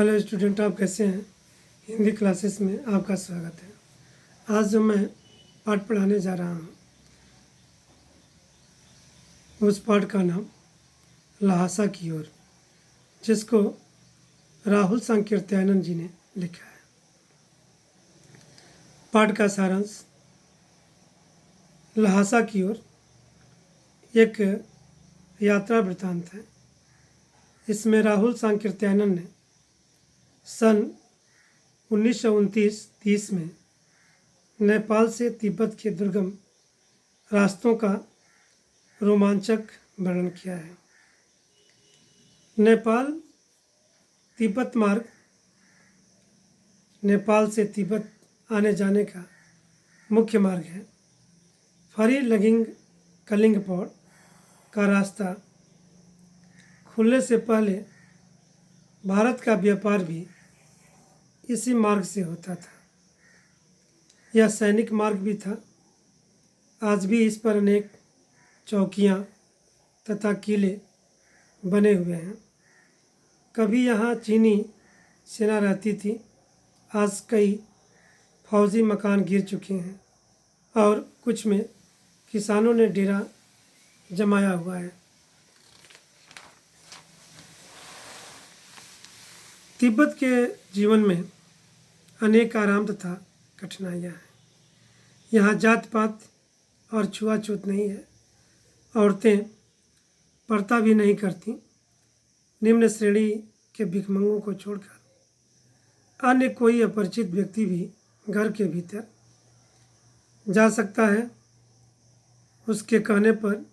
Hello student, आप कैसे हैं। हिंदी क्लासेस में आपका स्वागत है। आज जो मैं पाठ पढ़ाने जा रहा हूँ उस पाठ का नाम ल्हासा की ओर, जिसको राहुल सांकृत्यायन जी ने लिखा है। पाठ का सारांश। ल्हासा की ओर एक यात्रा वृत्तांत है। इसमें राहुल सांकृत्यायन ने सन 1929-30 में नेपाल से तिब्बत के दुर्गम रास्तों का रोमांचक वर्णन किया है। नेपाल तिब्बत मार्ग नेपाल से तिब्बत आने जाने का मुख्य मार्ग है। फरी लगिंग कलिंगपॉड का रास्ता खुलने से पहले भारत का व्यापार भी इसी मार्ग से होता था। यह सैनिक मार्ग भी था। आज भी इस पर अनेक चौकियाँ तथा किले बने हुए हैं। कभी यहाँ चीनी सेना रहती थी। आज कई फौजी मकान गिर चुके हैं और कुछ में किसानों ने डेरा जमाया हुआ है। तिब्बत के जीवन में अनेक आराम तथा कठिनाइयाँ हैं। यहाँ जात पात और छुआछूत नहीं है। औरतें पर्दा भी नहीं करती। निम्न श्रेणी के भिखमंगों को छोड़कर अन्य कोई अपरिचित व्यक्ति भी घर के भीतर जा सकता है। उसके कहने पर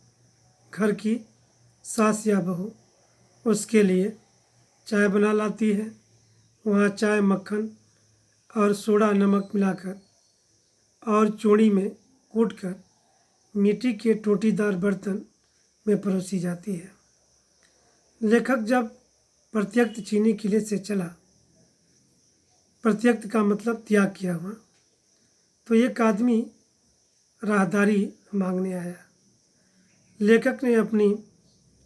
घर की सास या बहू उसके लिए चाय बना लाती है। वहाँ चाय मक्खन और सोडा नमक मिलाकर और चूड़ी में कूटकर मिट्टी के टोटीदार बर्तन में परोसी जाती है। लेखक जब प्रत्यक्ष चीनी किले से चला, प्रत्यक्ष का मतलब त्याग किया हुआ, तो एक आदमी राहदारी मांगने आया। लेखक ने अपनी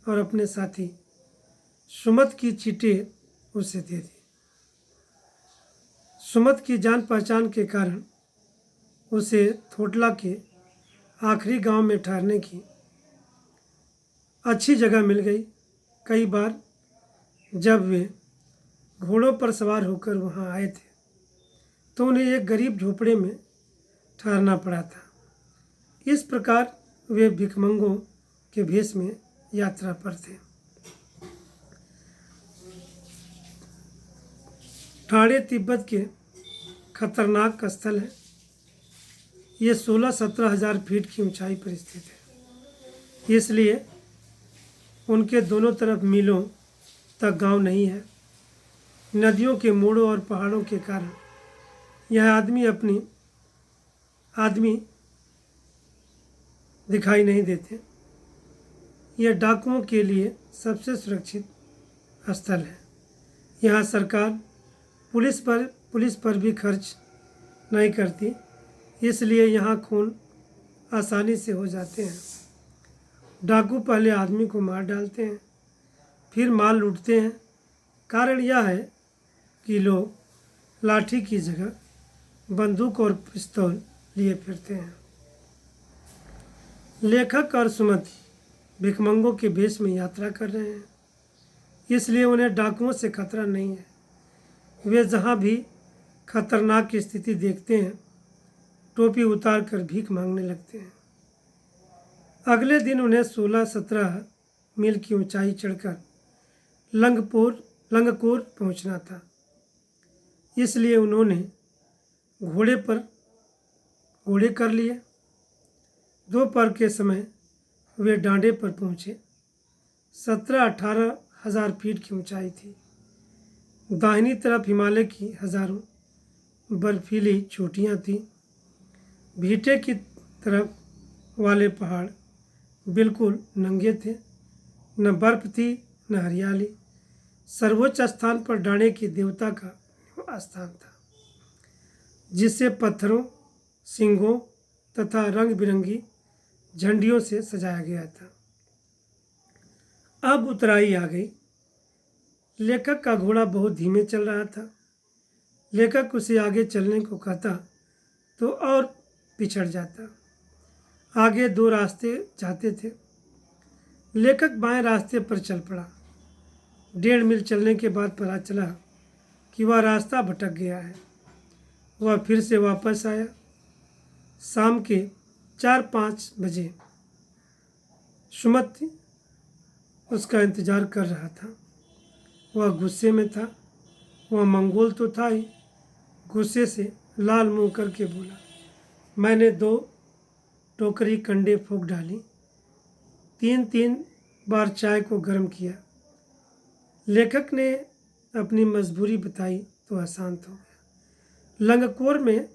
और अपने साथी सुमत की चिट्ठी उसे दे दी। सुमत की जान पहचान के कारण उसे थोटला के आखिरी गांव में ठहरने की अच्छी जगह मिल गई। कई बार जब वे घोड़ों पर सवार होकर वहां आए थे तो उन्हें एक गरीब झोपड़े में ठहरना पड़ा था। इस प्रकार वे भिखमंगों के भेष में यात्रा पर थे। ठाणे तिब्बत के खतरनाक स्थल है। ये 16-17 हज़ार फीट की ऊंचाई पर स्थित है। इसलिए उनके दोनों तरफ मीलों तक गांव नहीं है। नदियों के मोड़ों और पहाड़ों के कारण यह आदमी दिखाई नहीं देते। यह डाकुओं के लिए सबसे सुरक्षित स्थल है। यहाँ सरकार पुलिस पर भी खर्च नहीं करती, इसलिए यहाँ खून आसानी से हो जाते हैं। डाकू पहले आदमी को मार डालते हैं, फिर माल लूटते हैं। कारण यह है कि लोग लाठी की जगह बंदूक और पिस्तौल लिए फिरते हैं। लेखक और सुमति भिखमंगों के भेष में यात्रा कर रहे हैं, इसलिए उन्हें डाकुओं से खतरा नहीं है। वे जहाँ भी खतरनाक स्थिति देखते हैं, टोपी उतार कर भीख मांगने लगते हैं। अगले दिन उन्हें 16-17 मील की ऊंचाई चढ़कर लंगकोर पहुंचना था। इसलिए उन्होंने घोड़े कर लिए। दोपहर के समय वे डांडे पर पहुंचे। 17-18 हज़ार फीट की ऊंचाई थी। दाहिनी तरफ हिमालय की हजारों बर्फीली चोटियाँ थीं। भीटे की तरफ वाले पहाड़ बिल्कुल नंगे थे। न बर्फ थी न हरियाली। सर्वोच्च स्थान पर डाणे के देवता का स्थान था, जिसे पत्थरों, सिंगों तथा रंग बिरंगी झंडियों से सजाया गया था। अब उतराई आ गई। लेखक का घोड़ा बहुत धीमे चल रहा था। लेखक उसे आगे चलने को कहता तो और पिछड़ जाता। आगे 2 रास्ते जाते थे। लेखक बाएं रास्ते पर चल पड़ा। 1.5 मील चलने के बाद पता चला कि वह रास्ता भटक गया है। वह फिर से वापस आया। शाम के 4-5 बजे सुमति उसका इंतज़ार कर रहा था। वह गुस्से में था। वह मंगोल तो था ही, गुस्से से लाल मुंह करके बोला, मैंने 2 टोकरी कंडे फूंक डाली, 3-3 बार चाय को गर्म किया। लेखक ने अपनी मजबूरी बताई तो अशांत हो गया। लंगकोर में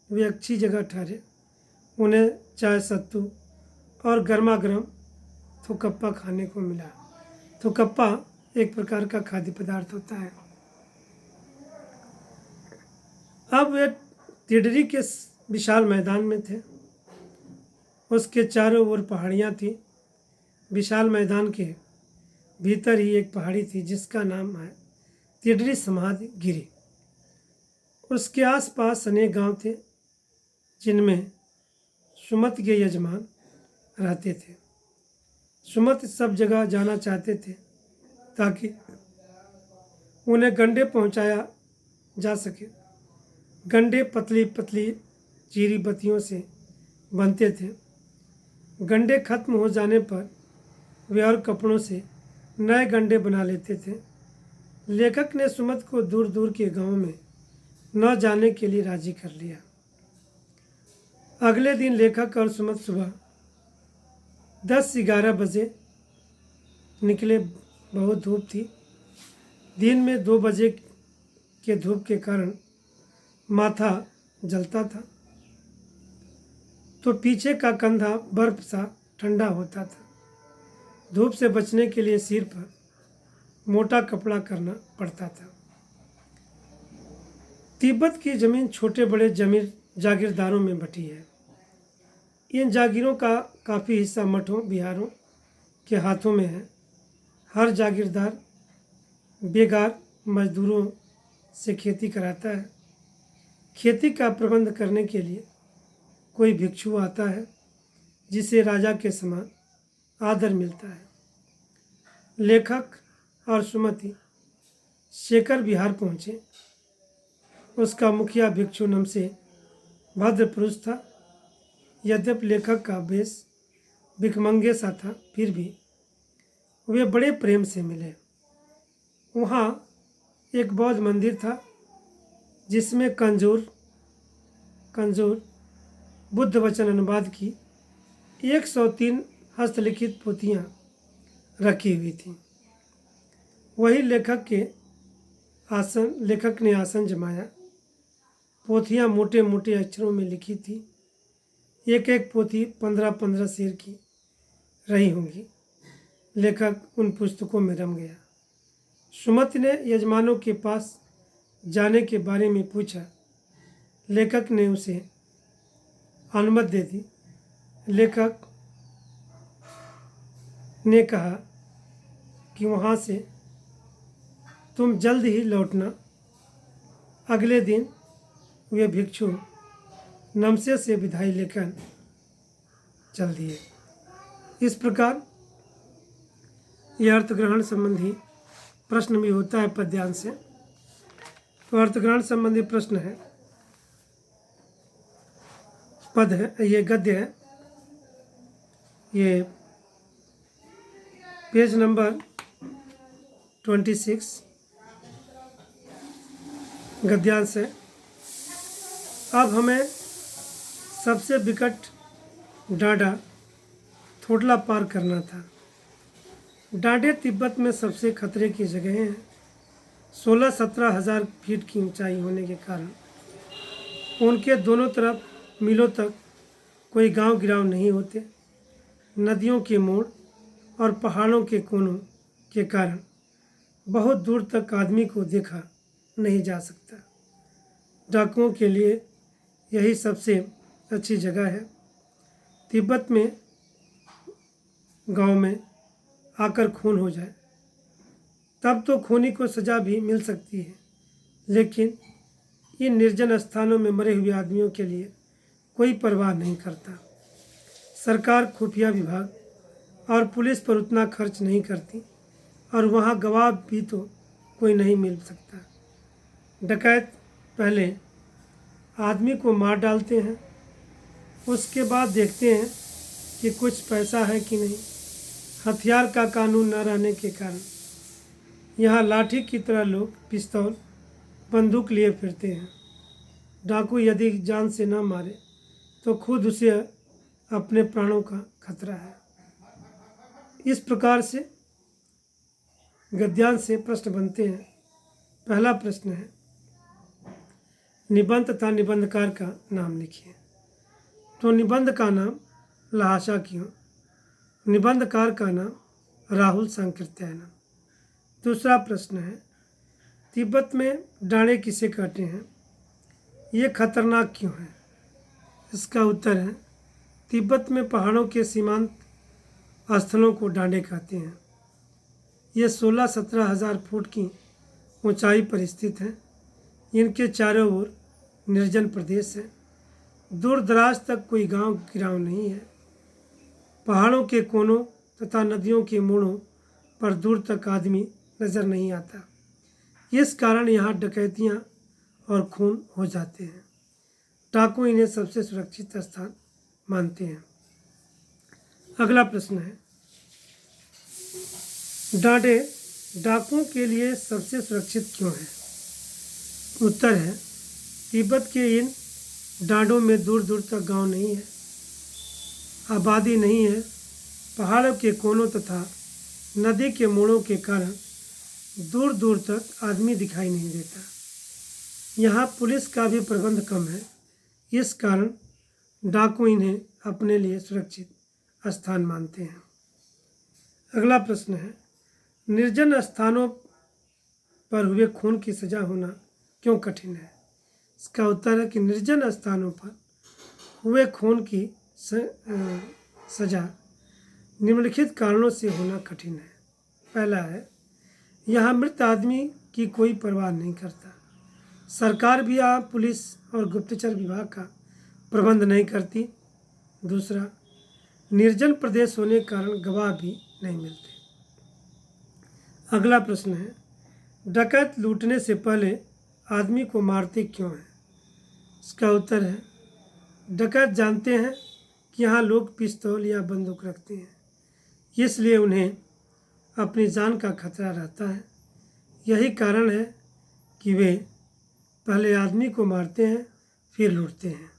वे अच्छी जगह ठहरे। उन्हें चाय सत्तू और गर्मा गर्म थुकप्पा खाने को मिला। थुकप्पा एक प्रकार का खाद्य पदार्थ होता है। अब वे तिडरी के विशाल मैदान में थे। उसके चारों ओर पहाड़ियाँ थीं। विशाल मैदान के भीतर ही एक पहाड़ी थी जिसका नाम है तिडरी समाधि गिरी। उसके आसपास अनेक गांव थे जिनमें सुमत के यजमान रहते थे। सुमत सब जगह जाना चाहते थे ताकि उन्हें गंडे पहुंचाया जा सके। गंडे पतली पतली चीरी बत्तियों से बनते थे। गंडे खत्म हो जाने पर वे और कपड़ों से नए गंडे बना लेते थे। लेखक ने सुमत को दूर दूर के गांव में न जाने के लिए राजी कर लिया। अगले दिन लेखक और सुमत सुबह 10-11 बजे निकले। बहुत धूप थी। दिन में 2 बजे के धूप के कारण माथा जलता था तो पीछे का कंधा बर्फ सा ठंडा होता था। धूप से बचने के लिए सिर पर मोटा कपड़ा करना पड़ता था। तिब्बत की जमीन छोटे बड़े जमीर जागीरदारों में बटी है। इन जागीरों का काफ़ी हिस्सा मठों बिहारों के हाथों में है। हर जागीरदार बेगार मजदूरों से खेती कराता है। खेती का प्रबंध करने के लिए कोई भिक्षु आता है जिसे राजा के समान आदर मिलता है। लेखक और सुमति शेखर बिहार पहुँचे। उसका मुखिया भिक्षु नमसे भद्र पुरुष था। यद्यपि लेखक का वेश भिखमंगे सा था, फिर भी वे बड़े प्रेम से मिले। वहाँ एक बौद्ध मंदिर था जिसमें कंजूर बुद्ध वचन अनुवाद की 103 हस्तलिखित पोथियाँ रखी हुई थीं। वही लेखक ने आसन जमाया। पोथियाँ मोटे मोटे अक्षरों में लिखी थी। एक एक पोथी 15-15 शेर की रही होंगी। लेखक उन पुस्तकों में रम गया। सुमति ने यजमानों के पास जाने के बारे में पूछा। लेखक ने उसे अनुमति दे दी। लेखक ने कहा कि वहाँ से तुम जल्द ही लौटना। अगले दिन वे भिक्षु नमसे से विदाई लेकर चल दिए। इस प्रकार यह अर्थग्रहण संबंधी प्रश्न भी होता है पद्यांश से। तो अर्थग्रहण संबंधी प्रश्न है, पद है, ये गद्य है, ये पेज नंबर 26 गद्यांश है। अब हमें सबसे विकट डांडा थोडला पार करना था। डांडे तिब्बत में सबसे खतरे की जगह हैं। 16-17 हज़ार फीट की ऊंचाई होने के कारण उनके दोनों तरफ मीलों तक कोई गांव गिराव नहीं होते। नदियों के मोड़ और पहाड़ों के कोनों के कारण बहुत दूर तक आदमी को देखा नहीं जा सकता। डाकुओं के लिए यही सबसे अच्छी जगह है। तिब्बत में गांव में आकर खून हो जाए तब तो खूनी को सज़ा भी मिल सकती है, लेकिन इन निर्जन स्थानों में मरे हुए आदमियों के लिए कोई परवाह नहीं करता। सरकार, खुफिया विभाग और पुलिस पर उतना खर्च नहीं करती और वहाँ गवाह भी तो कोई नहीं मिल सकता। डकैत पहले आदमी को मार डालते हैं, उसके बाद देखते हैं कि कुछ पैसा है कि नहीं। हथियार का कानून न रहने के कारण यहाँ लाठी की तरह लोग पिस्तौल, बंदूक लिए फिरते हैं। डाकू यदि जान से न मारे तो खुद उसे अपने प्राणों का खतरा है। इस प्रकार से गद्यांश से प्रश्न बनते हैं। पहला प्रश्न है, निबंध तथा निबंधकार का नाम लिखिए। तो निबंध का नाम लहाशा क्यों, निबंधकार का नाम राहुल सांकृत्यायनम। दूसरा प्रश्न है, तिब्बत में डांडे किसे कहते हैं, ये खतरनाक क्यों है। इसका उत्तर है, तिब्बत में पहाड़ों के सीमांत स्थलों को डांडे कहते हैं। ये 16-17 हज़ार फुट की ऊंचाई पर स्थित हैं। इनके चारों ओर निर्जन प्रदेश है। दूर दराज तक कोई गांव गिराव नहीं है। पहाड़ों के कोनों तथा नदियों के मोड़ों पर दूर तक आदमी नज़र नहीं आता। इस कारण यहाँ डकैतियाँ और खून हो जाते हैं। डाकू इन्हें सबसे सुरक्षित स्थान मानते हैं। अगला प्रश्न है, डांडे डाकुओं के लिए सबसे सुरक्षित क्यों है। उत्तर है, तिब्बत के इन डांडों में दूर दूर तक गांव नहीं है, आबादी नहीं है। पहाड़ों के कोनों तथा नदी के मोड़ों के कारण दूर दूर तक आदमी दिखाई नहीं देता। यहाँ पुलिस का भी प्रबंध कम है। इस कारण डाकू इन्हें अपने लिए सुरक्षित स्थान मानते हैं। अगला प्रश्न है, निर्जन स्थानों पर हुए खून की सज़ा होना क्यों कठिन है। इसका उत्तर है कि निर्जन स्थानों पर हुए खून की सज़ा निम्नलिखित कारणों से होना कठिन है। पहला है, यहाँ मृत आदमी की कोई परवाह नहीं करता। सरकार भी यहाँ पुलिस और गुप्तचर विभाग का प्रबंध नहीं करती। दूसरा, निर्जन प्रदेश होने के कारण गवाह भी नहीं मिलते। अगला प्रश्न है, डकैत लूटने से पहले आदमी को मारते क्यों हैं। इसका उत्तर है, डकैत जानते हैं कि यहाँ लोग पिस्तौल या बंदूक रखते हैं, इसलिए उन्हें अपनी जान का खतरा रहता है। यही कारण है कि वे पहले आदमी को मारते हैं, फिर लूटते हैं।